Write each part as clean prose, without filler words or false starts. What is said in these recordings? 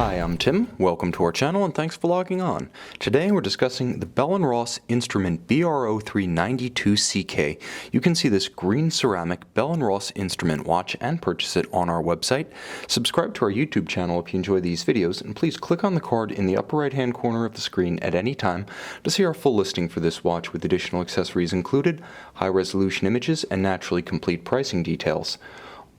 Hi, I'm Tim. Welcome to our channel and thanks for logging on. Today we're discussing the Bell & Ross instrument BR03-92CK. You can see this green ceramic Bell & Ross instrument watch and purchase it on our website. Subscribe to our YouTube channel if you enjoy these videos, and please click on the card in the upper right hand corner of the screen at any time to see our full listing for this watch with additional accessories included, high resolution images, and naturally complete pricing details.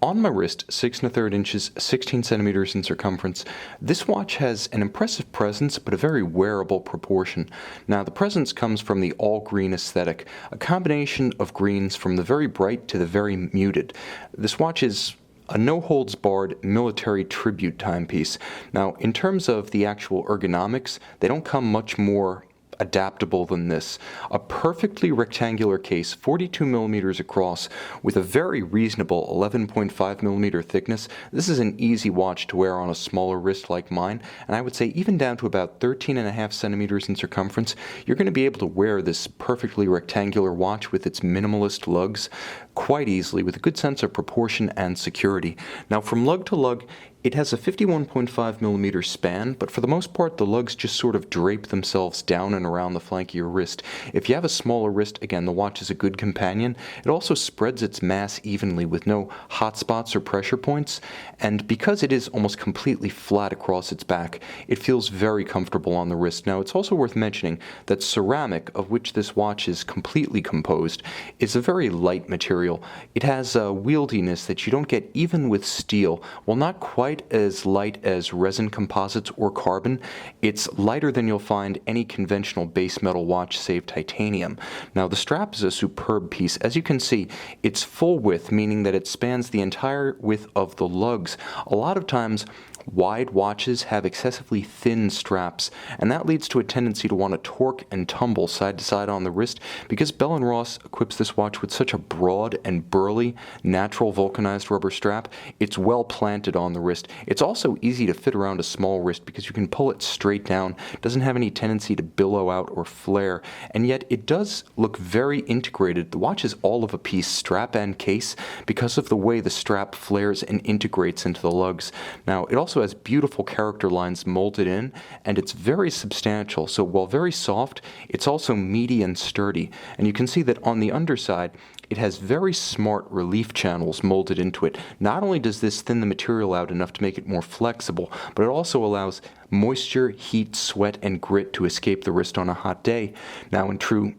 On my wrist, 6 1/3 inches, 16 centimeters in circumference, this watch has an impressive presence but a very wearable proportion. Now, the presence comes from the all-green aesthetic, a combination of greens from the very bright to the very muted. This watch is a no-holds-barred military tribute timepiece. Now, in terms of the actual ergonomics, they don't come much more adaptable than this. A perfectly rectangular case, 42 millimeters across, with a very reasonable 11.5 millimeter thickness. This is an easy watch to wear on a smaller wrist like mine, and I would say even down to about 13.5 centimeters in circumference, you're going to be able to wear this perfectly rectangular watch with its minimalist lugs quite easily with a good sense of proportion and security. Now, from lug to lug, it has a 51.5 millimeter span, but for the most part the lugs just sort of drape themselves down and around the flank of your wrist. If you have a smaller wrist, again, the watch is a good companion. It also spreads its mass evenly with no hot spots or pressure points, and because it is almost completely flat across its back, it feels very comfortable on the wrist. Now, it's also worth mentioning that ceramic, of which this watch is completely composed, is a very light material. It has a wieldiness that you don't get even with steel. While not quite as light as resin composites or carbon, it's lighter than you'll find any conventional base metal watch, save titanium. Now, the strap is a superb piece. As you can see, it's full width, meaning that it spans the entire width of the lugs. A lot of times, wide watches have excessively thin straps, and that leads to a tendency to want to torque and tumble side to side on the wrist. Because Bell & Ross equips this watch with such a broad and burly, natural vulcanized rubber strap, it's well planted on the wrist. It's also easy to fit around a small wrist because you can pull it straight down. It doesn't have any tendency to billow out or flare, and yet it does look very integrated. The watch is all of a piece, strap and case, because of the way the strap flares and integrates into the lugs. Now, it also has beautiful character lines molded in, and it's very substantial. So while very soft, it's also meaty and sturdy. And you can see that on the underside, it has very smart relief channels molded into it. Not only does this thin the material out enough to make it more flexible, but it also allows moisture, heat, sweat, and grit to escape the wrist on a hot day. Now, in true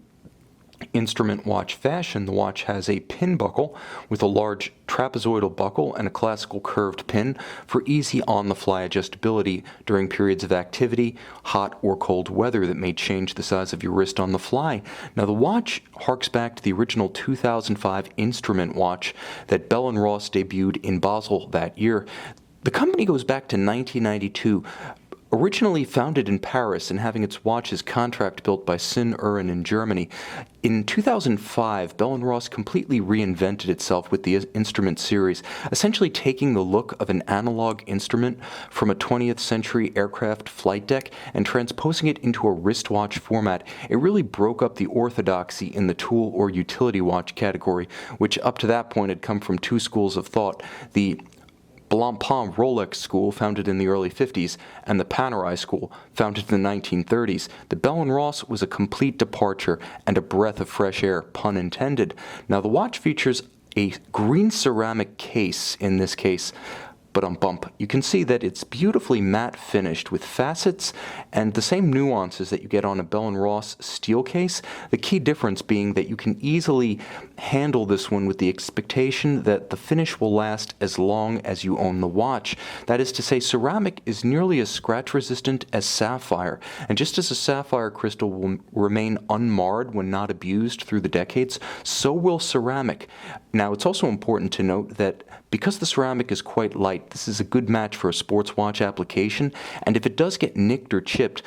instrument watch fashion, the watch has a pin buckle with a large trapezoidal buckle and a classical curved pin for easy on-the-fly adjustability during periods of activity, hot or cold weather that may change the size of your wrist on the fly. Now, the watch harks back to the original 2005 instrument watch that Bell & Ross debuted in Basel that year. The company goes back to 1992. Originally founded in Paris and having its watches contract built by Sin-Uren in Germany, in 2005, Bell & Ross completely reinvented itself with the instrument series, essentially taking the look of an analog instrument from a 20th century aircraft flight deck and transposing it into a wristwatch format. It really broke up the orthodoxy in the tool or utility watch category, which up to that point had come from two schools of thought: the Blancpain Rolex school, founded in the early 50s, and the Panerai school, founded in the 1930s. The Bell & Ross was a complete departure and a breath of fresh air, pun intended. Now, the watch features a green ceramic case in this case, but you can see that it's beautifully matte finished with facets and the same nuances that you get on a Bell & Ross steel case. The key difference being that you can easily handle this one with the expectation that the finish will last as long as you own the watch. That is to say, ceramic is nearly as scratch resistant as sapphire, and just as a sapphire crystal will remain unmarred when not abused through the decades, so will ceramic. Now, it's also important to note that because the ceramic is quite light, this is a good match for a sports watch application, and if it does get nicked or chipped,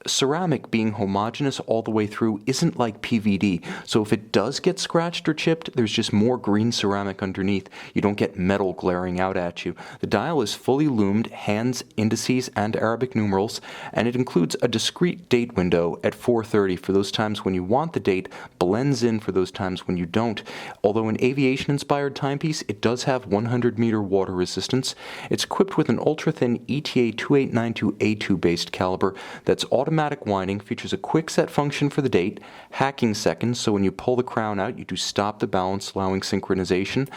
ceramic being homogeneous all the way through isn't like PVD, so if it does get scratched or chipped, there's just more green ceramic underneath. You don't get metal glaring out at you. The dial is fully loomed, hands, indices, and Arabic numerals, and it includes a discrete date window at 4:30 for those times when you want the date, blends in for those times when you don't. Although an aviation-inspired timepiece, it does have 100-meter water resistance. It's equipped with an ultra-thin ETA 2892A2 based caliber that's automatic winding, features a quick set function for the date, hacking seconds, so when you pull the crown out, you do stop the balance, allowing synchronization.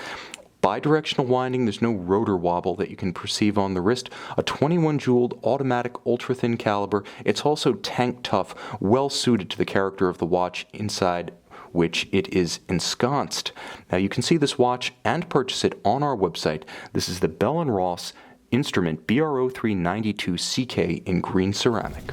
Bidirectional winding, there's no rotor wobble that you can perceive on the wrist. A 21-jeweled automatic ultra-thin caliber. It's also tank tough, well suited to the character of the watch inside which it is ensconced. Now you can see this watch and purchase it on our website. This is the Bell & Ross instrument BR03-92CK in green ceramic.